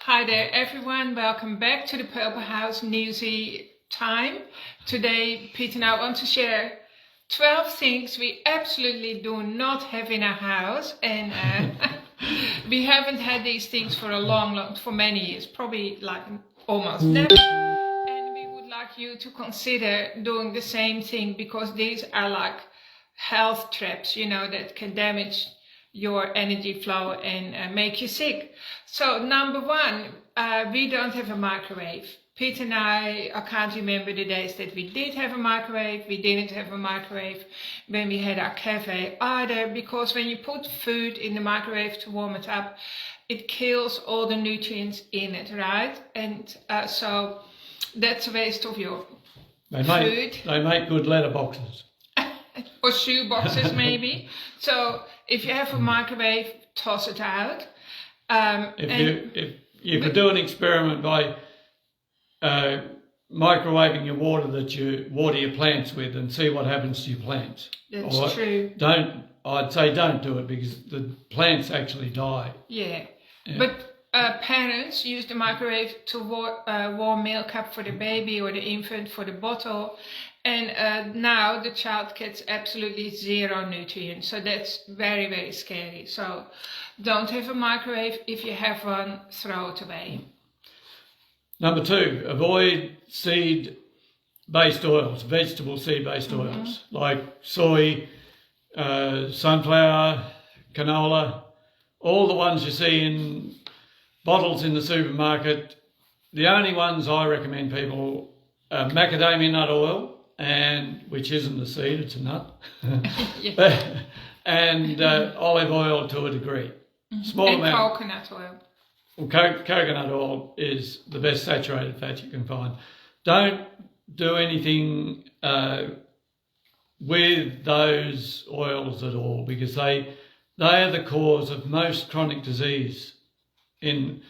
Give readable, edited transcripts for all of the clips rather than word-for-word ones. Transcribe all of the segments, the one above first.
Hi there everyone, welcome back to the Purple House Newsy time. Today Pete and I want to share 12 things we absolutely do not have in our house, and we haven't had these things for for many years, probably like almost never, and we would like you to consider doing the same thing because these are like health traps, that can damage your energy flow and make you sick. So number one, we don't have a microwave. Pete and I can't remember the days that we did have a microwave. We didn't have a microwave when we had our cafe either, because when you put food in the microwave to warm it up, it kills all the nutrients in it, right? And so that's a waste of your food. They make good letterboxes. Or shoe boxes maybe. So if you have a microwave, toss it out. If you could do an experiment by microwaving your water that you water your plants with and see what happens to your plants. That's true. I'd say don't do it because the plants actually die. Yeah. But parents use the microwave to warm milk up for the baby or the infant for the bottle. And now the child gets absolutely zero nutrients. So that's very, very scary. So don't have a microwave. If you have one, throw it away. Number two, avoid seed-based oils, vegetable seed-based oils, like soy, sunflower, canola, all the ones you see in bottles in the supermarket. The only ones I recommend people are macadamia nut oil, which isn't a seed, it's a nut, and olive oil to a degree. Small amount. Coconut oil. Well, coconut oil is the best saturated fat you can find. Don't do anything with those oils at all, because they are the cause of most chronic disease in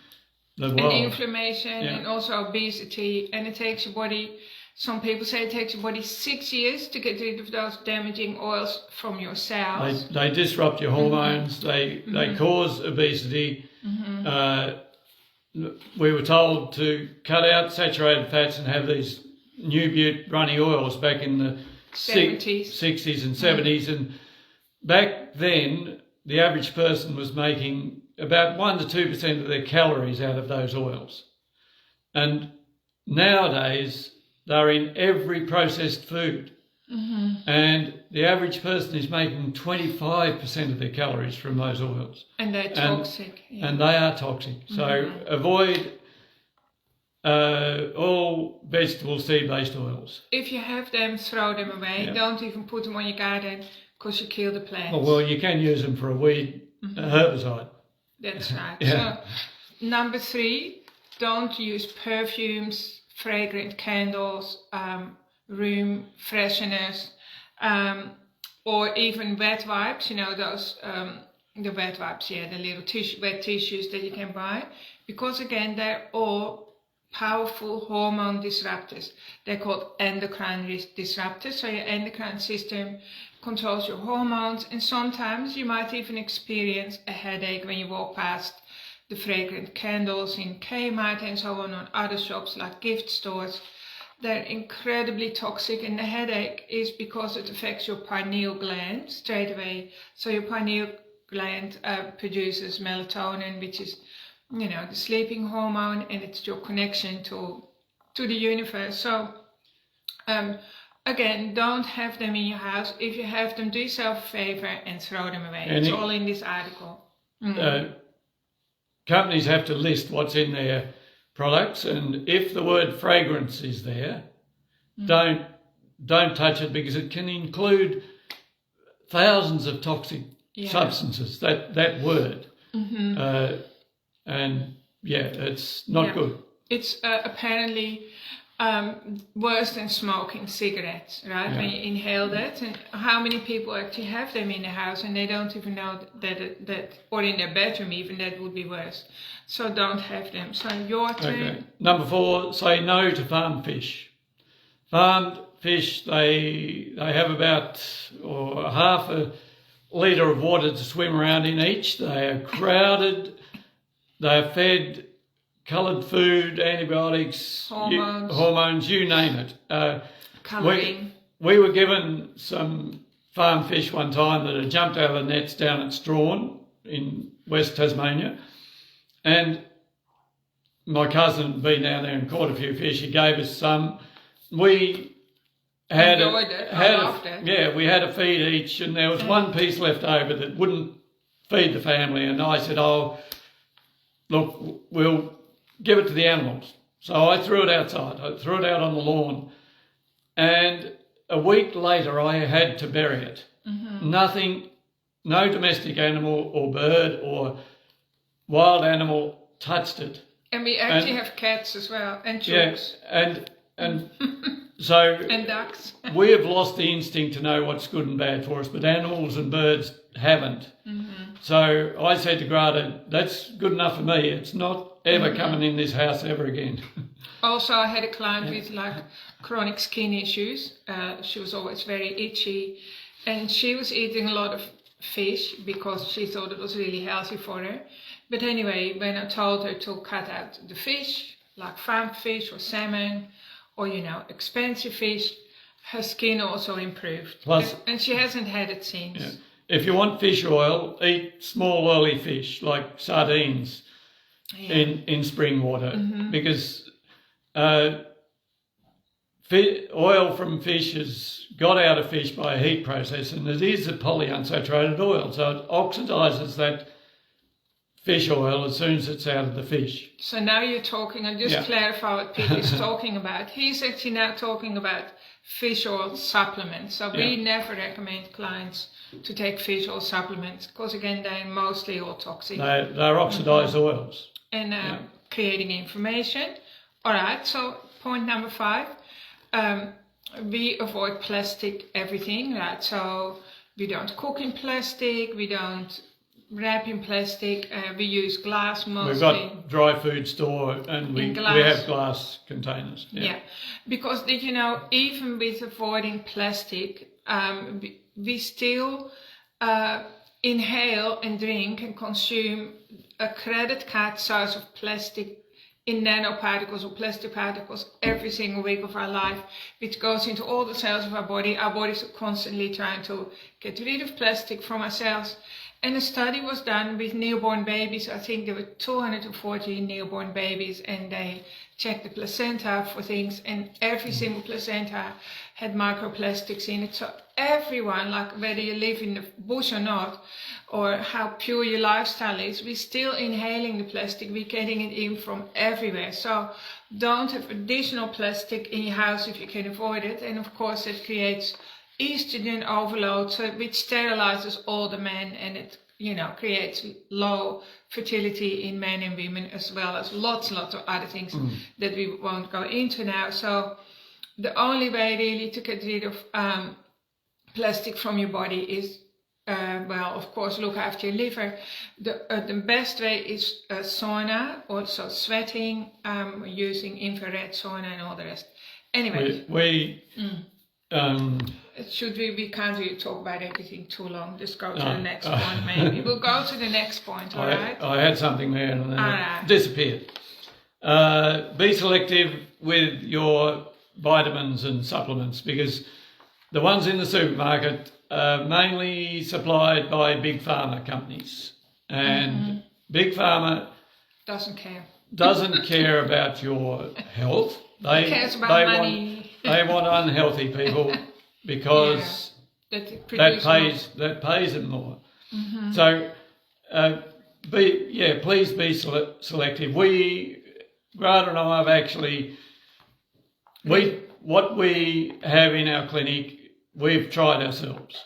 the world. And inflammation, and also obesity, and it takes your body. Some people say it takes your body 6 years to get rid of those damaging oils from your cells. They disrupt your hormones. They cause obesity. We were told to cut out saturated fats and have these new butte runny oils back in the 60s and 70s. And back then, the average person was making about 1 to 2% of their calories out of those oils. And nowadays, they're in every processed food. And the average person is making 25% of their calories from those oils. And they're toxic. And they are toxic. So avoid all vegetable seed-based oils. If you have them, throw them away. Yeah. Don't even put them on your garden because you kill the plants. Well, you can use them for a weed herbicide. That's right. Yeah. So, number three, don't use perfumes, fragrant candles, room fresheners, or even wet wipes, those, the wet wipes, the little wet tissues that you can buy, because again, they're all powerful hormone disruptors. They're called endocrine disruptors. So your endocrine system controls your hormones, and sometimes you might even experience a headache when you walk past the fragrant candles in Kmart and so on other shops like gift stores. They're incredibly toxic, and the headache is because it affects your pineal gland straight away. So your pineal gland produces melatonin, which is, the sleeping hormone, and it's your connection to the universe. So again, don't have them in your house. If you have them, do yourself a favor and throw them away. It's all in this article. Companies have to list what's in their products, and if the word fragrance is there, don't touch it, because it can include thousands of toxic substances, that word. And it's not good. It's apparently worse than smoking cigarettes, right? When you inhale that, and how many people actually have them in the house and they don't even know that or in their bedroom even, that would be worse. So don't have them. So your turn. Okay. Number four, say no to farmed fish. Farmed fish, they have about half a litre of water to swim around in each. They are crowded. They are fed coloured food, antibiotics, hormones, you name it. Colouring. We were given some farm fish one time that had jumped out of the nets down at Strawn in West Tasmania, and my cousin had been down there and caught a few fish. He gave us some. We had we had a feed each, and there was one piece left over that wouldn't feed the family, and I said, "Oh, look, we'll give it to the animals." So I threw it outside. I threw it out on the lawn, and a week later I had to bury it. Nothing, no domestic animal or bird or wild animal touched it. And we actually have cats as well, and chooks. Yeah, and so and ducks. We have lost the instinct to know what's good and bad for us, but animals and birds haven't. So I said to Greta, "That's good enough for me. It's not ever coming in this house ever again." Also, I had a client with chronic skin issues. She was always very itchy, and she was eating a lot of fish because she thought it was really healthy for her. But anyway, when I told her to cut out the fish, like farm fish or salmon, or expensive fish, her skin also improved. Plus, and she hasn't had it since. Yeah. If you want fish oil, eat small oily fish like sardines in spring water, because oil from fish is got out of fish by a heat process, and it is a polyunsaturated oil, so it oxidizes that fish oil as soon as it's out of the fish. So now you're talking, and just clarify what Pete is talking about. He's actually now talking about fish oil supplements. So we never recommend clients to take fish oil supplements because, again, they're mostly all toxic. They're oxidized oils. And creating inflammation. All right, so point number 5. We avoid plastic everything, right? So we don't cook in plastic, we don't wrap in plastic, we use glass mostly. We've got dry food store and we have glass containers. Yeah, because even with avoiding plastic, we still inhale and drink and consume a credit card size of plastic in nanoparticles or plastic particles every single week of our life, which goes into all the cells of our body. Our bodies are constantly trying to get rid of plastic from our cells. And a study was done with newborn babies. I think there were 240 newborn babies, and they checked the placenta for things, and every single placenta had microplastics in it. So everyone, like whether you live in the bush or not, or how pure your lifestyle is, we're still inhaling the plastic. We're getting it in from everywhere. So don't have additional plastic in your house if you can avoid it. And of course it creates estrogen overload, so which sterilizes all the men, and it creates low fertility in men and women, as well as lots of other things that we won't go into now. So the only way really to get rid of plastic from your body is of course, look after your liver. The best way is sauna, also sweating, using infrared sauna and all the rest. Anyway, we can't really talk about everything too long. Just go to the next point, maybe. We'll go to the next point, all right? I had something there and then it disappeared. Be selective with your vitamins and supplements, because the ones in the supermarket are mainly supplied by big pharma companies. And big pharma doesn't care about your health. They cares about money. They want unhealthy people because that pays them more. So please be selective. Greta and I have actually, what we have in our clinic, we've tried ourselves.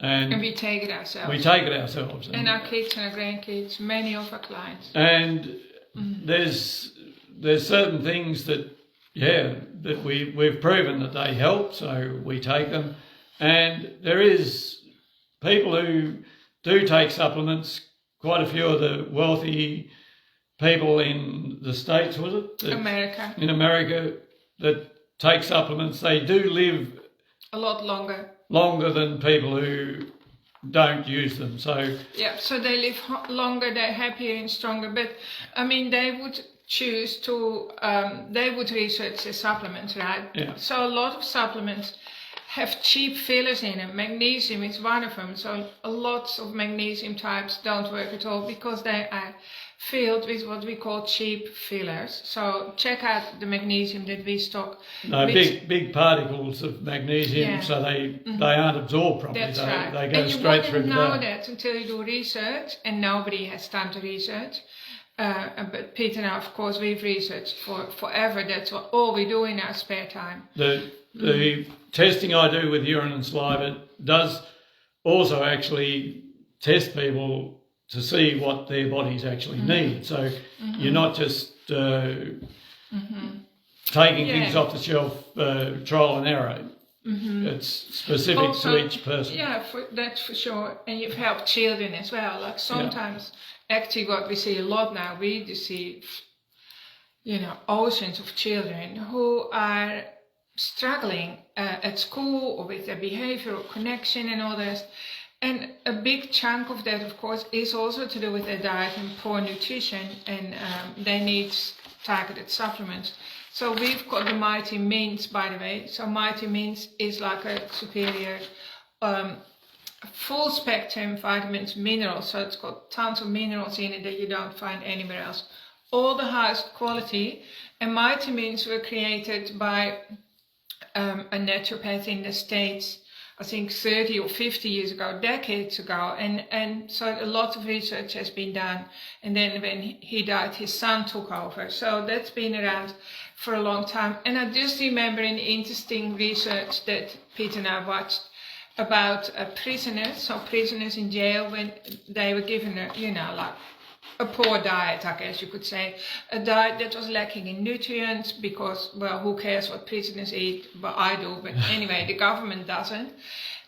And we take it ourselves. And our kids and our grandkids, many of our clients. And there's certain things that we've proven that they help, so we take them. And there is people who do take supplements. Quite a few of the wealthy people in the States, was it? America. In America, that take supplements. They do live a lot longer than people who don't use them. So so they live longer, they're happier and stronger. But I mean, they would choose to, they would research the supplements, right? Yeah. So a lot of supplements have cheap fillers in them. Magnesium is one of them. So lots of magnesium types don't work at all because they are filled with what we call cheap fillers. So check out the magnesium that we stock. No, big particles of magnesium, so they aren't absorbed properly. That's right. They go straight through the you wouldn't know blood. that until you do research, and nobody has time to research. But Pete and I, of course, we've researched for forever. That's all we do in our spare time. The testing I do with urine and saliva does also actually test people to see what their bodies actually need. So you're not just taking things off the shelf, trial and error. It's specific also, to each person. Yeah, that's for sure. And you've helped children as well. Like sometimes, actually what we see a lot now, we do see, oceans of children who are struggling at school or with their behavioral connection and all this. And a big chunk of that, of course, is also to do with their diet and poor nutrition, and they need targeted supplements. So we've got the Mighty Mints, by the way. So Mighty Mints is like a superior full spectrum vitamins, minerals. So it's got tons of minerals in it that you don't find anywhere else. All the highest quality. And Mighty Mints were created by a naturopath in the States, I think 30 or 50 years ago, decades ago. And so a lot of research has been done. And then when he died, his son took over. So that's been around for a long time. And I just remember an interesting research that Peter and I watched about prisoners. So prisoners in jail, when they were given a poor diet, I guess you could say, a diet that was lacking in nutrients because, well, who cares what prisoners eat? Well, I do, but anyway, the government doesn't.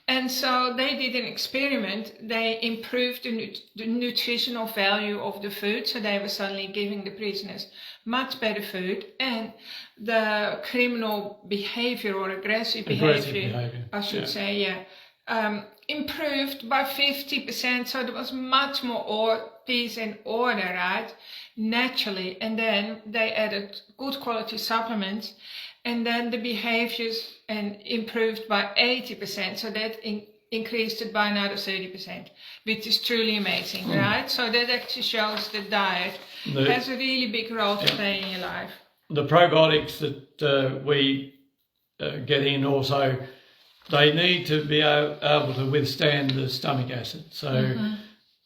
And so they did an experiment. They improved the nutritional value of the food, so they were suddenly giving the prisoners much better food, and the criminal behavior or aggressive behavior, I should say, improved by 50%. So there was much more peace and order, right? Naturally. And then they added good quality supplements, and then the behaviors improved by 80%. So that increased it by another 30%, which is truly amazing, right? So that actually shows that diet has a really big role to play in your life. The probiotics that we get in also, they need to be able to withstand the stomach acid. So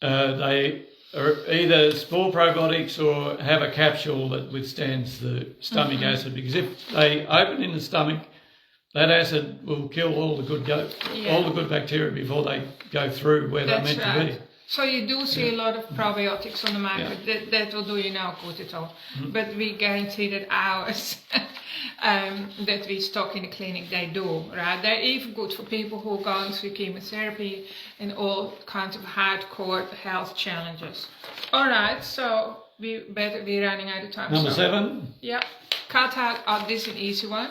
they are either spore probiotics or have a capsule that withstands the stomach acid, because if they open in the stomach, that acid will kill all the good bacteria before they go through where they're meant to be. So you do see a lot of probiotics on the market that will do you no good at all. But we guarantee that ours that we stock in the clinic, they do, right? They're even good for people who are going through chemotherapy and all kinds of hardcore health challenges. All right, so we better be running out of time. Number 7. Yeah. Cut out, this is an easy one.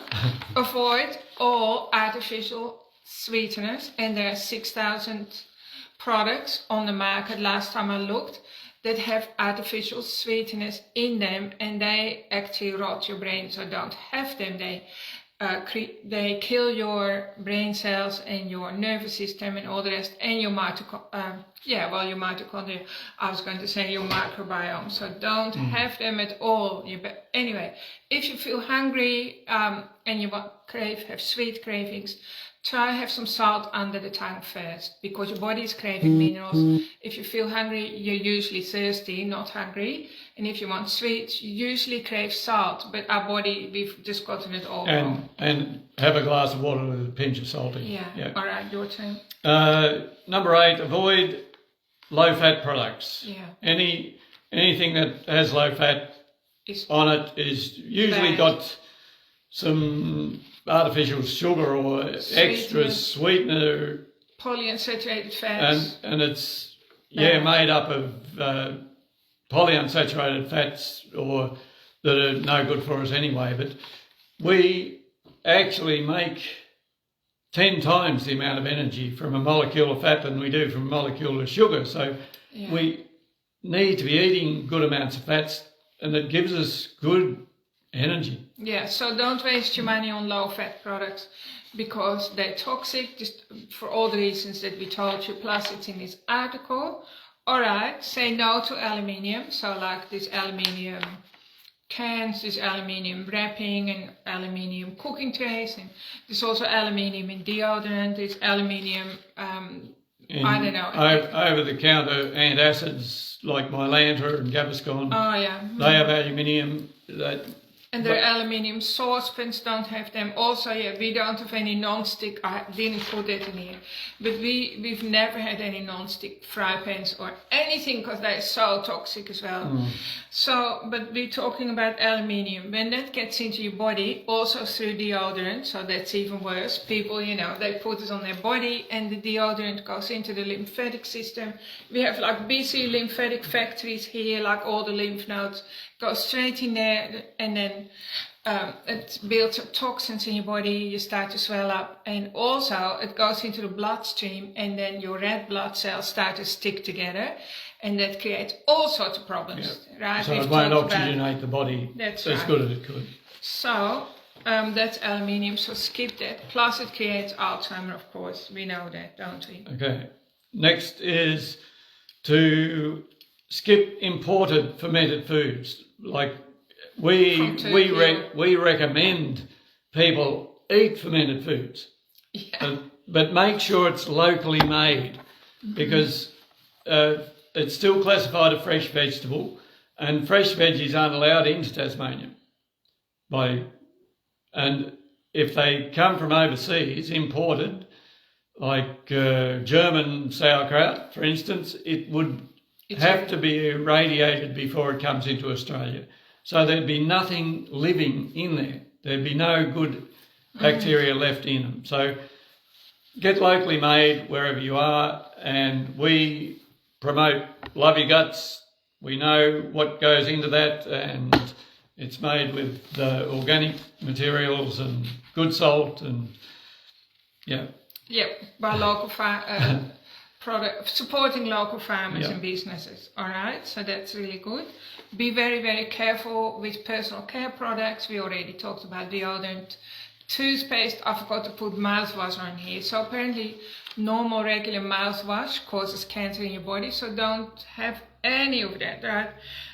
Avoid all artificial sweeteners, and there are 6,000 products on the market last time I looked that have artificial sweeteners in them, and they actually rot your brain. So don't have them. They kill your brain cells and your nervous system and all the rest, and your mitochondria. Your mitochondria. I was going to say your microbiome. So don't have them at all. Anyway, if you feel hungry and you have sweet cravings, try have some salt under the tongue first, because your body is craving minerals. If you feel hungry, you're usually thirsty, not hungry. And if you want sweets, you usually crave salt. But our body, we've just gotten it all wrong. And have a glass of water with a pinch of salt in. Yeah. All right, your turn. Number 8, avoid low-fat products. Yeah. Anything that has low fat on it is usually got some artificial sugar or extra sweetener, polyunsaturated fats, and it's made up of polyunsaturated fats or that are no good for us anyway. But we actually make 10 times the amount of energy from a molecule of fat than we do from a molecule of sugar. So we need to be eating good amounts of fats and it gives us good energy. Yeah, so don't waste your money on low-fat products because they're toxic, just for all the reasons that we told you, plus it's in this article. All right, say no to aluminium. So like this aluminium cans, this aluminium wrapping and aluminium cooking trays. And there's also aluminium in deodorant, there's aluminium, I don't know. Over-the-counter antacids like Mylanta and Gaviscon. Oh, yeah. They have aluminium. And their aluminium saucepans don't have them. Also, yeah, we don't have any non-stick. I didn't put it in here, but we've never had any non-stick fry pans or anything because they're so toxic as well. So, but we're talking about aluminium. When that gets into your body, also through deodorant, so that's even worse. People, you know, they put it on their body and the deodorant goes into the lymphatic system. We have like busy lymphatic factories here, like all the lymph nodes go straight in there, and then it builds up toxins in your body, you start to swell up, and also it goes into the bloodstream, and then your red blood cells start to stick together, and that creates all sorts of problems, right? So it won't oxygenate the body as good as it could. So that's aluminium, so skip that. Plus it creates Alzheimer, of course, we know that, don't we? Okay, next is to skip imported fermented foods. Like we recommend people eat fermented foods, but make sure it's locally made because it's still classified a fresh vegetable, and fresh veggies aren't allowed into Tasmania. And if they come from overseas, imported, like German sauerkraut, for instance, it would have to be irradiated before it comes into Australia. So there'd be nothing living in there. There'd be no good bacteria left in them. So get locally made wherever you are, and we promote Love Your Guts. We know what goes into that, and it's made with organic materials and good salt and by local supporting local farmers and businesses. All right, so that's really good. Be very, very careful with personal care products. We already talked about deodorant, toothpaste. I forgot to put mouthwash on here. So apparently normal regular mouthwash causes cancer in your body, so don't have any of that, right?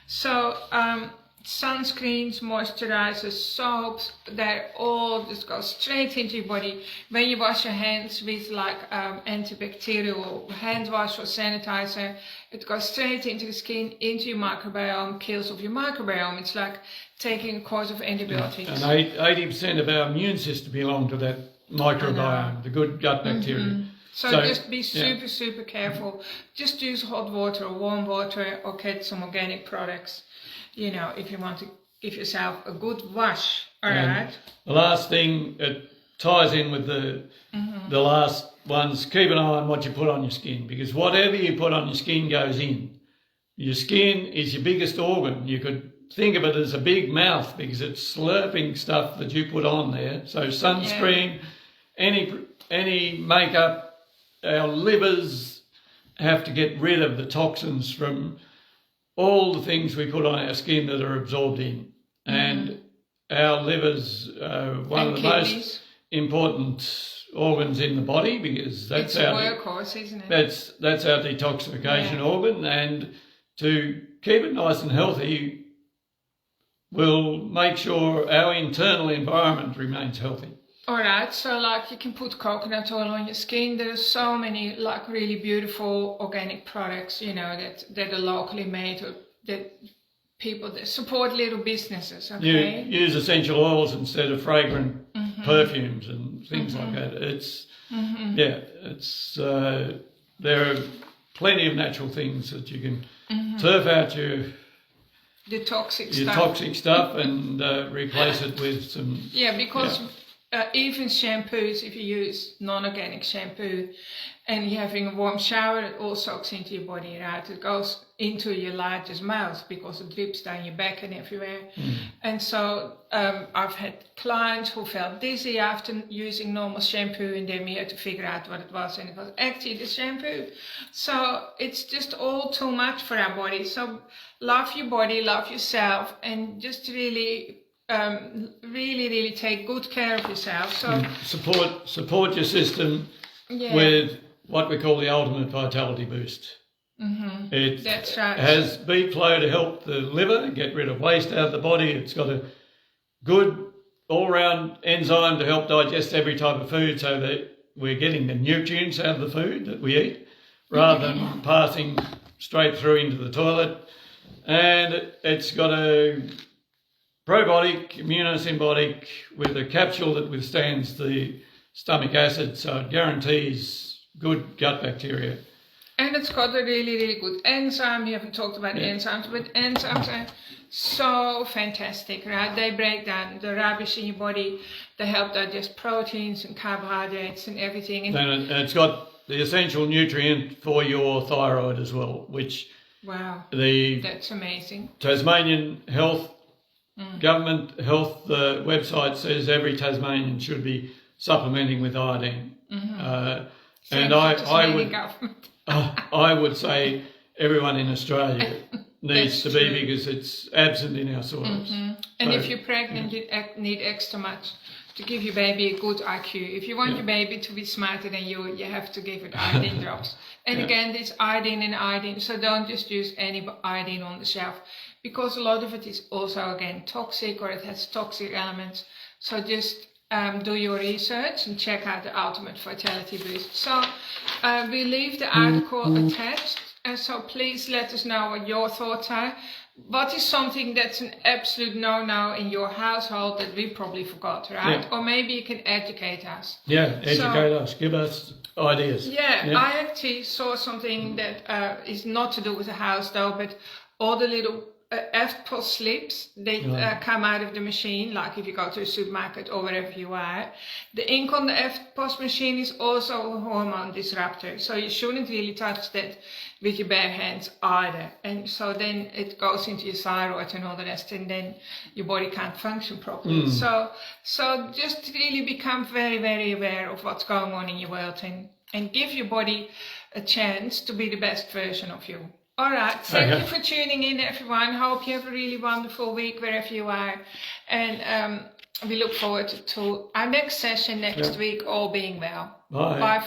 So sunscreens, moisturizers, soaps, they all just go straight into your body. When you wash your hands with like antibacterial hand wash or sanitizer, it goes straight into the skin, into your microbiome, kills off your microbiome. It's like taking a course of antibiotics. And 80% of our immune system belong to that microbiome, the good gut bacteria. So just be super, super careful. Just use hot water or warm water, or get some organic products, you know, if you want to give yourself a good wash. All right. The last thing, it ties in with the last ones. Keep an eye on what you put on your skin, because whatever you put on your skin goes in. Your skin is your biggest organ. You could think of it as a big mouth because it's slurping stuff that you put on there. So sunscreen, any makeup, our livers have to get rid of the toxins from all the things we put on our skin that are absorbed in. And our livers are one of the most important organs in the body, because that's our workhorse, isn't it? That's our detoxification organ, and to keep it nice and healthy, we'll make sure our internal environment remains healthy. All right, so like you can put coconut oil on your skin. There's so many like really beautiful organic products, you know, that are locally made, or that people that support little businesses. Okay, you use essential oils instead of fragrant perfumes and things like that. It's there are plenty of natural things that you can turf out your toxic stuff and replace it with some. Yeah, because even shampoos, if you use non-organic shampoo and you're having a warm shower, it all soaks into your body, right? It goes into your largest mouth because it drips down your back and everywhere. And so I've had clients who felt dizzy after using normal shampoo, and then we had to figure out what it was, and it was actually the shampoo. So it's just all too much for our body. So love your body, love yourself, and just really really take good care of yourself. So support your system with what we call the ultimate vitality boost. That's right. It has beet flow to help the liver get rid of waste out of the body. It's got a good all-round enzyme to help digest every type of food, so that we're getting the nutrients out of the food that we eat rather than passing straight through into the toilet. And it's got a probiotic, immunosymbiotic, with a capsule that withstands the stomach acid, so it guarantees good gut bacteria. And it's got a really good enzyme. We haven't talked about enzymes, but enzymes are so fantastic, right? They break down the rubbish in your body. They help digest proteins and carbohydrates and everything. And it's got the essential nutrient for your thyroid as well, which that's amazing. Tasmanian Health Government Health website says every Tasmanian should be supplementing with iodine. And I would say everyone in Australia needs to be, because it's absent in our soils. And if you're pregnant, you need extra much to give your baby a good IQ. If you want your baby to be smarter than you have to give it iodine drops. And again, there's iodine in iodine, so don't just use any iodine on the shelf, because a lot of it is also, again, toxic, or it has toxic elements. So just do your research and check out the Ultimate Vitality Boost. So we leave the article attached, and so please let us know what your thoughts are. What is something that's an absolute no-no in your household that we probably forgot, right? Or maybe you can educate us. Educate us, give us ideas. I actually saw something that is not to do with the house though, but all the little FPOS slips, they come out of the machine, like if you go to a supermarket or wherever you are. The ink on the FPOS machine is also a hormone disruptor, so you shouldn't really touch that with your bare hands either. And so then it goes into your thyroid and all the rest, and then your body can't function properly. So just really become very aware of what's going on in your world, and give your body a chance to be the best version of you. All right, thank you for tuning in, everyone. Hope you have a really wonderful week wherever you are. And we look forward to our next session next week, all being well. Bye.